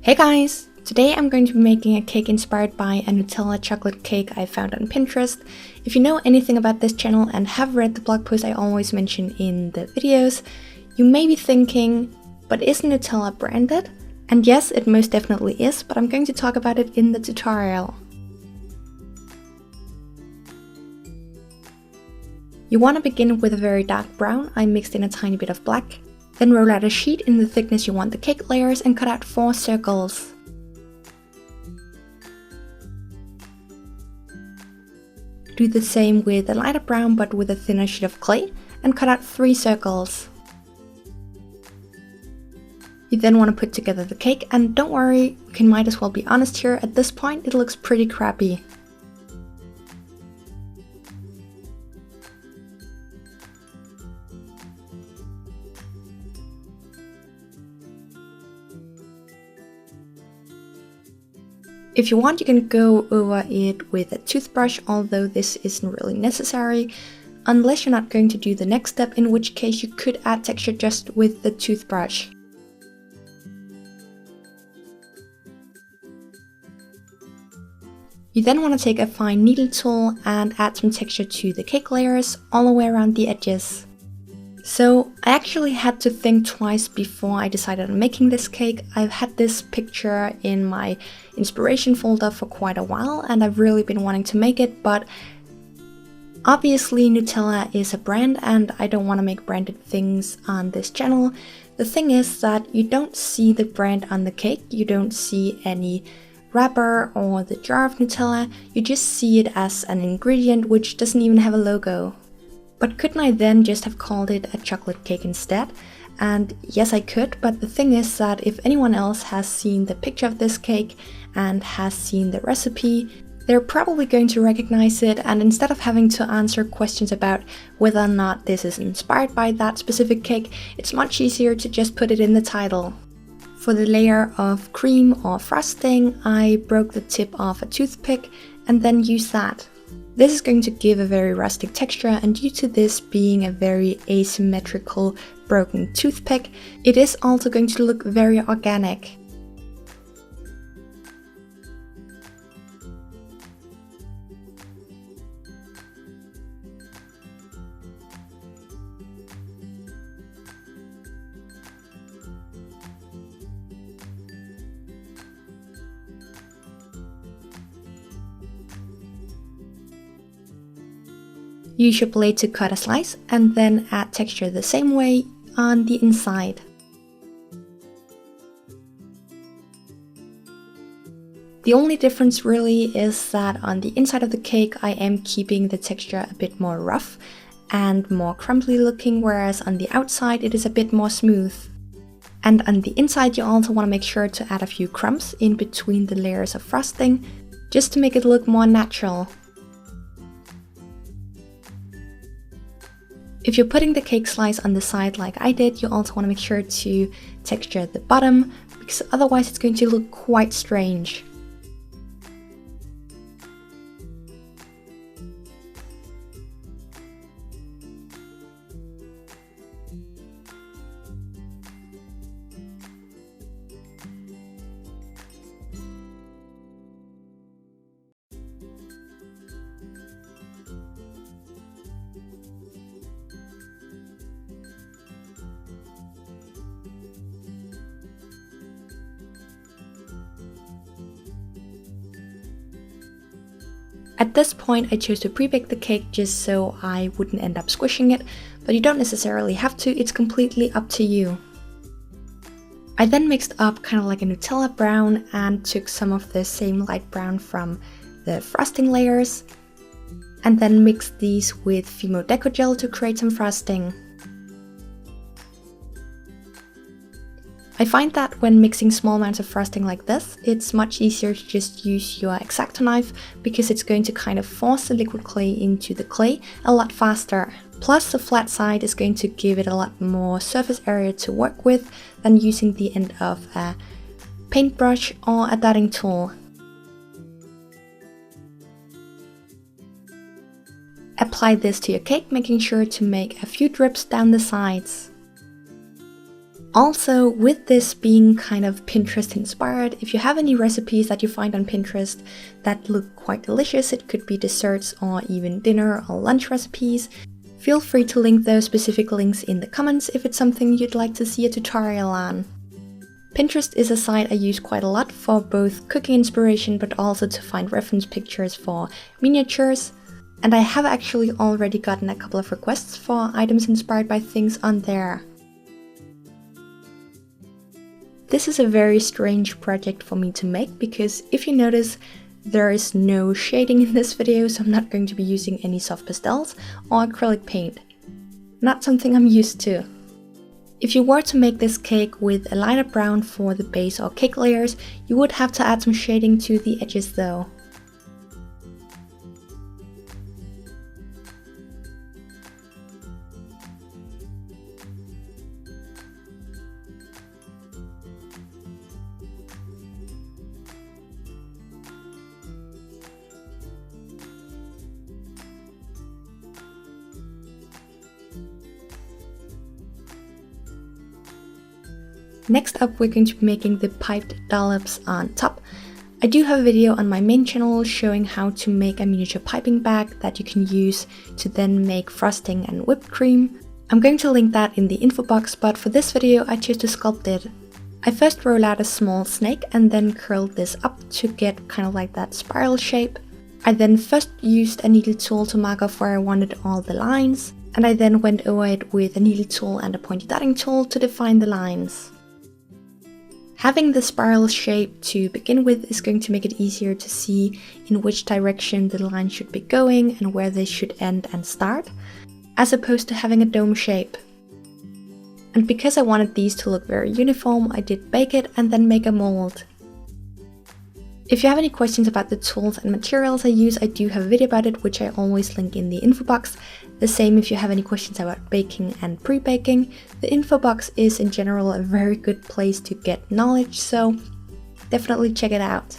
Hey guys! Today I'm going to be making a cake inspired by a Nutella chocolate cake I found on Pinterest. If you know anything about this channel and have read the blog post I always mention in the videos, you may be thinking, but isn't Nutella branded? And yes, it most definitely is, but I'm going to talk about it in the tutorial. You want to begin with a very dark brown. I mixed in a tiny bit of black. Then roll out a sheet in the thickness you want the cake layers and cut out 4 circles. Do the same with a lighter brown but with a thinner sheet of clay and cut out 3 circles. You then want to put together the cake, and don't worry, you might as well be honest here, at this point it looks pretty crappy. If you want, you can go over it with a toothbrush, although this isn't really necessary, unless you're not going to do the next step, in which case you could add texture just with the toothbrush. You then want to take a fine needle tool and add some texture to the cake layers all the way around the edges. So I actually had to think twice before I decided on making this cake. I've had this picture in my inspiration folder for quite a while and I've really been wanting to make it, but obviously Nutella is a brand and I don't want to make branded things on this channel. The thing is that you don't see the brand on the cake, you don't see any wrapper or the jar of Nutella, you just see it as an ingredient which doesn't even have a logo. But couldn't I then just have called it a chocolate cake instead? And yes, I could, but the thing is that if anyone else has seen the picture of this cake and has seen the recipe, they're probably going to recognize it, and instead of having to answer questions about whether or not this is inspired by that specific cake, it's much easier to just put it in the title. For the layer of cream or frosting, I broke the tip off a toothpick and then used that. This is going to give a very rustic texture, and due to this being a very asymmetrical broken toothpick, it is also going to look very organic. Use your blade to cut a slice and then add texture the same way on the inside. The only difference really is that on the inside of the cake I am keeping the texture a bit more rough and more crumbly looking, whereas on the outside it is a bit more smooth. And on the inside you also want to make sure to add a few crumbs in between the layers of frosting, just to make it look more natural. If you're putting the cake slice on the side like I did, you also want to make sure to texture the bottom, because otherwise it's going to look quite strange. At this point I chose to pre-bake the cake just so I wouldn't end up squishing it, but you don't necessarily have to, it's completely up to you. I then mixed up kind of like a Nutella brown and took some of the same light brown from the frosting layers and then mixed these with Fimo Deco Gel to create some frosting. I find that when mixing small amounts of frosting like this, it's much easier to just use your X-Acto knife because it's going to kind of force the liquid clay into the clay a lot faster. Plus the flat side is going to give it a lot more surface area to work with than using the end of a paintbrush or a dotting tool. Apply this to your cake, making sure to make a few drips down the sides. Also, with this being kind of Pinterest inspired, if you have any recipes that you find on Pinterest that look quite delicious, it could be desserts or even dinner or lunch recipes, feel free to link those specific links in the comments if it's something you'd like to see a tutorial on. Pinterest is a site I use quite a lot for both cooking inspiration but also to find reference pictures for miniatures, and I have actually already gotten a couple of requests for items inspired by things on there. This is a very strange project for me to make because if you notice, there is no shading in this video, so I'm not going to be using any soft pastels or acrylic paint. Not something I'm used to. If you were to make this cake with a lighter brown for the base or cake layers, you would have to add some shading to the edges though. Next up, we're going to be making the piped dollops on top. I do have a video on my main channel showing how to make a miniature piping bag that you can use to then make frosting and whipped cream. I'm going to link that in the info box, but for this video I chose to sculpt it. I first rolled out a small snake and then curled this up to get kind of like that spiral shape. I then first used a needle tool to mark off where I wanted all the lines, and I then went over it with a needle tool and a pointy dotting tool to define the lines. Having the spiral shape to begin with is going to make it easier to see in which direction the line should be going and where they should end and start, as opposed to having a dome shape. And because I wanted these to look very uniform, I did bake it and then make a mold. If you have any questions about the tools and materials I use, I do have a video about it, which I always link in the info box. The same if you have any questions about baking and pre-baking. The info box is in general a very good place to get knowledge, so definitely check it out.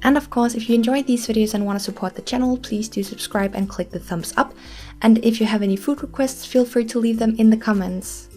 And of course, if you enjoyed these videos and want to support the channel, please do subscribe and click the thumbs up. And if you have any food requests, feel free to leave them in the comments.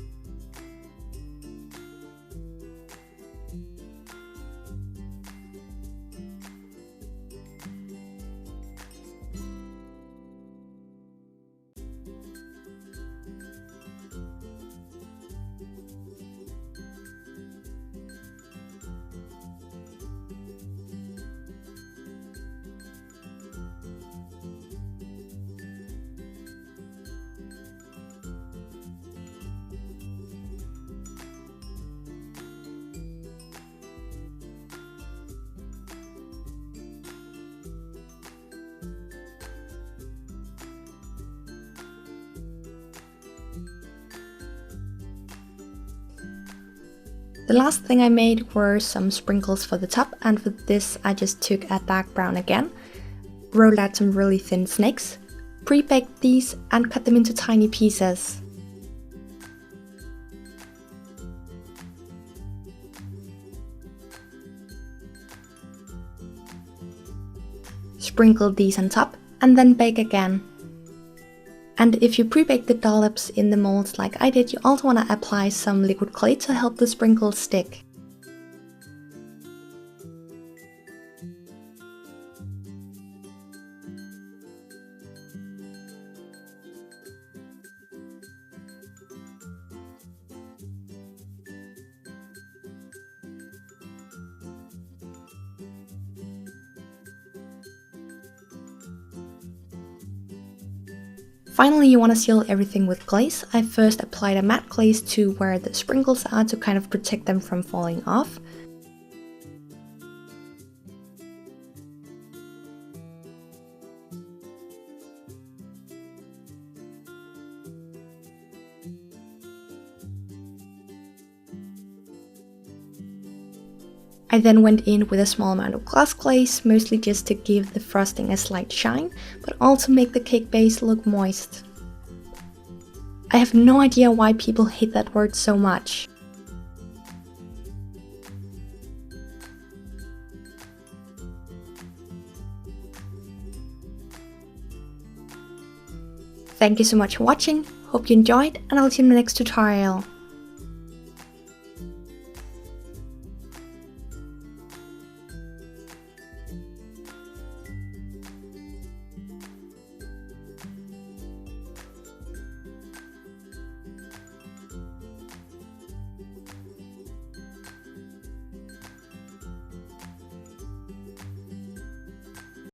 The last thing I made were some sprinkles for the top, and for this I just took a dark brown again, rolled out some really thin snakes, pre-baked these and cut them into tiny pieces. Sprinkled these on top and then bake again. And if you pre-bake the dollops in the molds like I did, you also want to apply some liquid clay to help the sprinkles stick. Finally, you want to seal everything with glaze. I first applied a matte glaze to where the sprinkles are to kind of protect them from falling off. I then went in with a small amount of glass glaze, mostly just to give the frosting a slight shine, but also make the cake base look moist. I have no idea why people hate that word so much. Thank you so much for watching, hope you enjoyed, and I'll see you in the next tutorial.